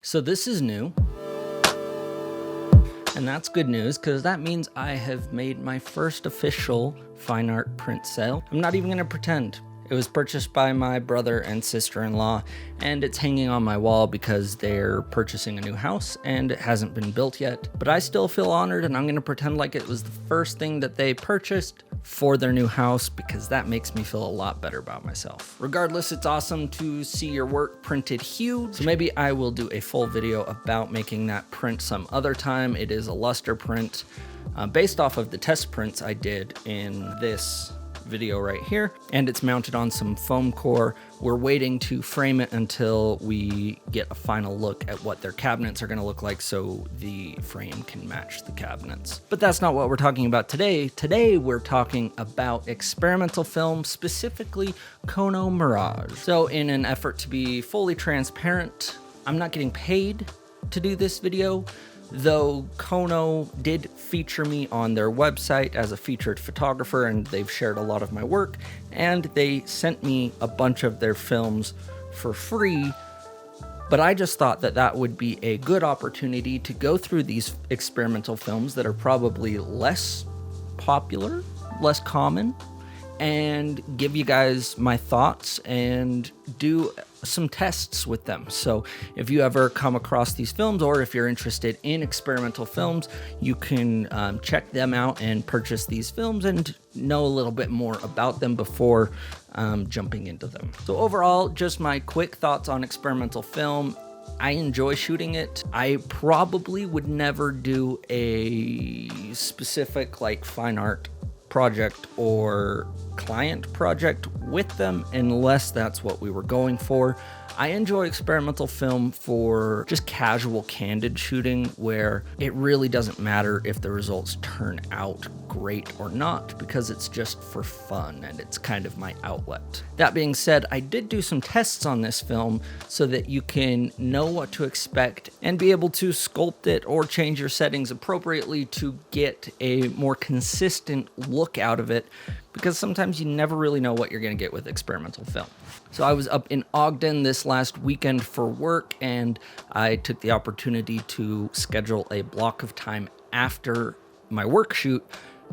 So this is new, and that's good news because that means I have made my first official fine art print sale. I'm not even gonna pretend. It was purchased by my brother and sister-in-law, and it's hanging on my wall because they're purchasing a new house and it hasn't been built yet. But I still feel honored, and I'm gonna pretend like it was the first thing that they purchased for their new house because that makes me feel a lot better about myself. Regardless, it's awesome to see your work printed huge. So maybe I will do a full video about making that print some other time. It is a luster print based off of the test prints I did in this video right here, and it's mounted on some foam core. We're waiting to frame it until we get a final look at what their cabinets are going to look like so the frame can match the cabinets. But that's not what we're talking about today. Today we're talking about experimental film, specifically KONO Mirage. So in an effort to be fully transparent, I'm not getting paid to do this video, though KONO did feature me on their website as a featured photographer, and they've shared a lot of my work, and they sent me a bunch of their films for free. But I just thought that that would be a good opportunity to go through these experimental films that are probably less popular, less common, and give you guys my thoughts and do some tests with them. So if you ever come across these films, or if you're interested in experimental films, you can check them out and purchase these films and know a little bit more about them before jumping into them. So overall, just my quick thoughts on experimental film. I enjoy shooting it. I probably would never do a specific like fine art project or client project with them unless that's what we were going for. I enjoy experimental film for just casual, candid shooting where it really doesn't matter if the results turn out great or not because it's just for fun and it's kind of my outlet. That being said, I did do some tests on this film so that you can know what to expect and be able to sculpt it or change your settings appropriately to get a more consistent look out of it, because sometimes you never really know what you're going to get with experimental film. So I was up in Ogden this last weekend for work, and I took the opportunity to schedule a block of time after my work shoot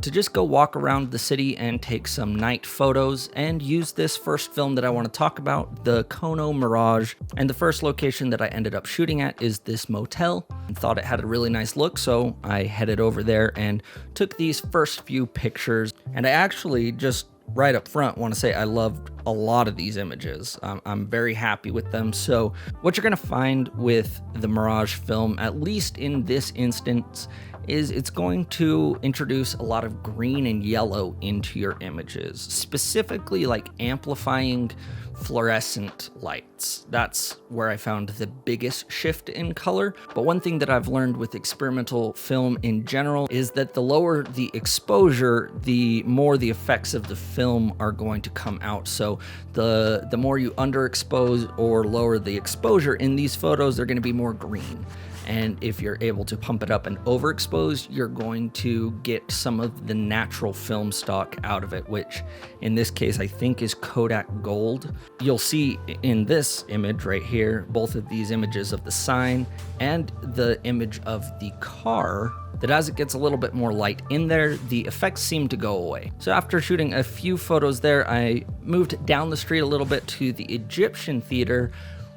to just go walk around the city and take some night photos and use this first film that I want to talk about, the KONO Mirage. And the first location that I ended up shooting at is this motel, and thought it had a really nice look, so I headed over there and took these first few pictures. And I actually just right up front want to say I loved a lot of these images. I'm very happy with them. So what you're going to find with the Mirage film, at least in this instance, is it's going to introduce a lot of green and yellow into your images, specifically like amplifying fluorescent lights. That's where I found the biggest shift in color. But one thing that I've learned with experimental film in general is that the lower the exposure, the more the effects of the film are going to come out. So the more you underexpose or lower the exposure in these photos, they're going to be more green. And if you're able to pump it up and overexpose, you're going to get some of the natural film stock out of it, which in this case I think is Kodak Gold. You'll see in this image right here, both of these images of the sign and the image of the car, that as it gets a little bit more light in there, the effects seem to go away. So after shooting a few photos there, I moved down the street a little bit to the Egyptian Theater,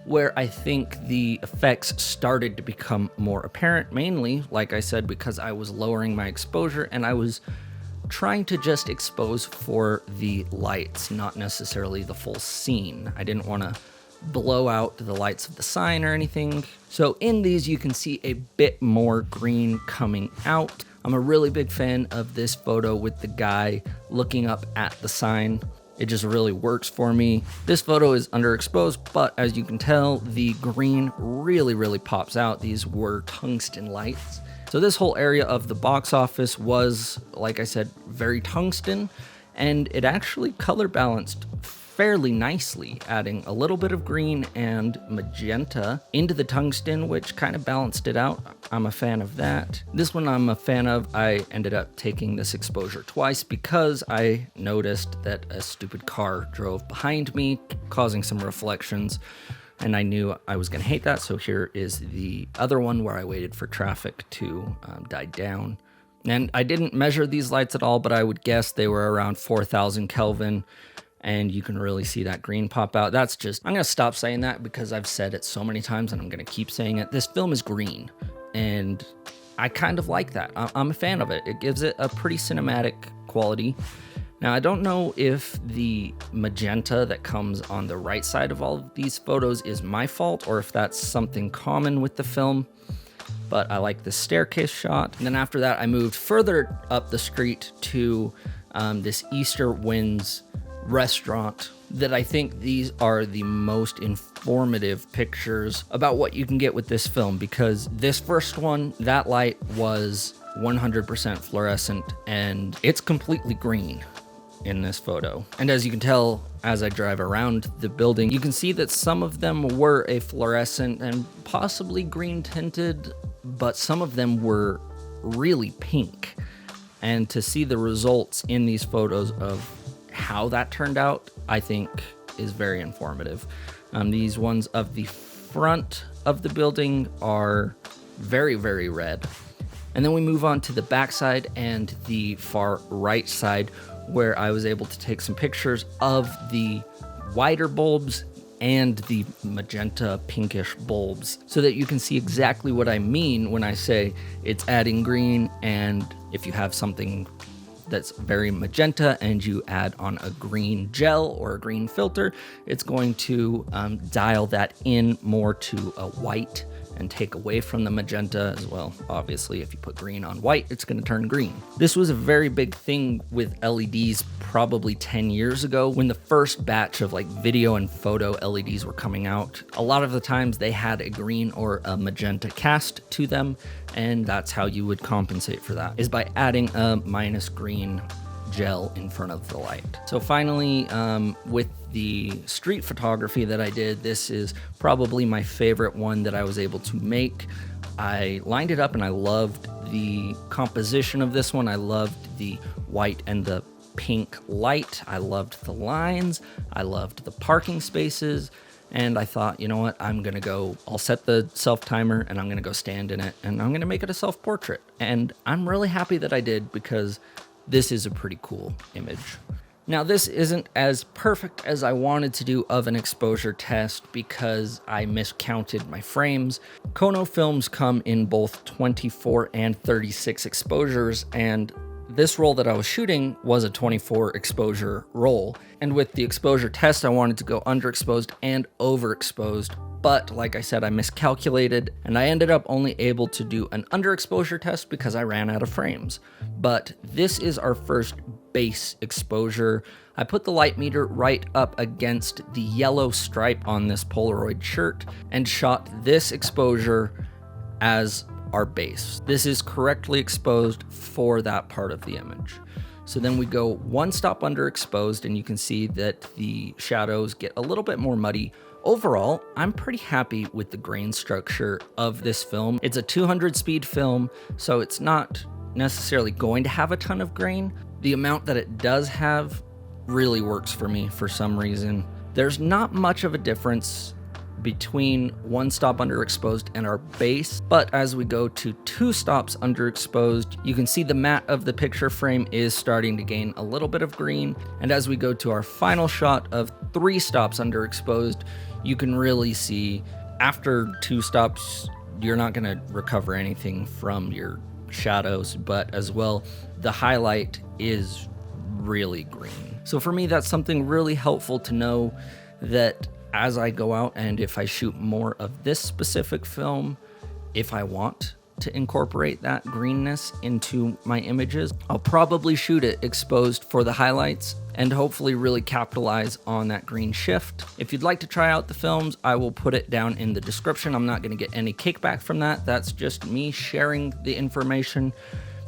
where I think the effects started to become more apparent, mainly, like I said, because I was lowering my exposure and I was trying to just expose for the lights, not necessarily the full scene. I didn't want to blow out the lights of the sign or anything. So in these, you can see a bit more green coming out. I'm a really big fan of this photo with the guy looking up at the sign. It just really works for me. This photo is underexposed, but as you can tell, the green really pops out. These were tungsten lights. So this whole area of the box office was, like I said, very tungsten, and it actually color balanced fairly nicely, adding a little bit of green and magenta into the tungsten, which kind of balanced it out. I'm a fan of that. This one I'm a fan of. I ended up taking this exposure twice because I noticed that a stupid car drove behind me, causing some reflections. and I knew I was gonna hate that. So here is the other one where I waited for traffic to die down. And I didn't measure these lights at all, but I would guess they were around 4,000 Kelvin. And you can really see that green pop out. That's just, I'm gonna stop saying that because I've said it so many times and I'm gonna keep saying it. This film is green, and I kind of like that. I'm a fan of it. It gives it a pretty cinematic quality. Now, I don't know if the magenta that comes on the right side of all of these photos is my fault or if that's something common with the film, but I like the staircase shot. And then after that, I moved further up the street to this Easter Winds restaurant that I think these are the most informative pictures about what you can get with this film, because this first one, that light was 100% fluorescent and it's completely green in this photo. And as you can tell, as I drive around the building, you can see that some of them were a fluorescent and possibly green tinted, but some of them were really pink. And to see the results in these photos of how that turned out, I think is very informative. These ones of the front of the building are very, very red. And then we move on to the backside and the far right side, where I was able to take some pictures of the wider bulbs and the magenta pinkish bulbs so that you can see exactly what I mean when I say it's adding green. And if you have something that's very magenta and you add on a green gel or a green filter, it's going to dial that in more to a white and take away from the magenta as well. Obviously, if you put green on white, it's gonna turn green. This was a very big thing with LEDs probably 10 years ago when the first batch of like video and photo LEDs were coming out. A lot of the times they had a green or a magenta cast to them, and that's how you would compensate for that, is by adding a minus green gel in front of the light. So finally, with the street photography that I did, this is probably my favorite one that I was able to make. I lined it up and I loved the composition of this one. I loved the white and the pink light. I loved the lines. I loved the parking spaces. And I thought, you know what, I'll set the self timer and I'm gonna go stand in it and I'm gonna make it a self-portrait. And I'm really happy that I did, because this is a pretty cool image. Now, this isn't as perfect as I wanted to do of an exposure test because I miscounted my frames. Kono films come in both 24 and 36 exposures, and this roll that I was shooting was a 24 exposure roll. And with the exposure test, I wanted to go underexposed and overexposed. But like I said, I miscalculated and I ended up only able to do an underexposure test because I ran out of frames. But this is our first base exposure. I put the light meter right up against the yellow stripe on this Polaroid shirt and shot this exposure as our base. This is correctly exposed for that part of the image. So then we go one stop underexposed and you can see that the shadows get a little bit more muddy. Overall, I'm pretty happy with the grain structure of this film. It's a 200 speed film, so it's not necessarily going to have a ton of grain. The amount that it does have really works for me for some reason. There's not much of a difference between one stop underexposed and our base, but as we go to two stops underexposed, you can see the matte of the picture frame is starting to gain a little bit of green. And as we go to our final shot of three stops underexposed, you can really see after two stops, you're not going to recover anything from your shadows, but as well, the highlight is really green. So for me, that's something really helpful to know, that as I go out and if I shoot more of this specific film, if I want to incorporate that greenness into my images, I'll probably shoot it exposed for the highlights and hopefully really capitalize on that green shift. If you'd like to try out the films, I will put it down in the description. I'm not going to get any kickback from that. That's just me sharing the information,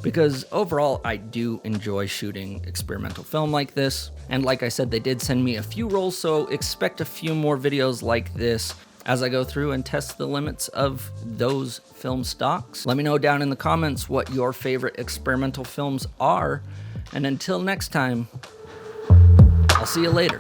because overall I do enjoy shooting experimental film like this. And like I said, they did send me a few rolls, so expect a few more videos like this as I go through and test the limits of those film stocks. Let me know down in the comments what your favorite experimental films are. And until next time, I'll see you later.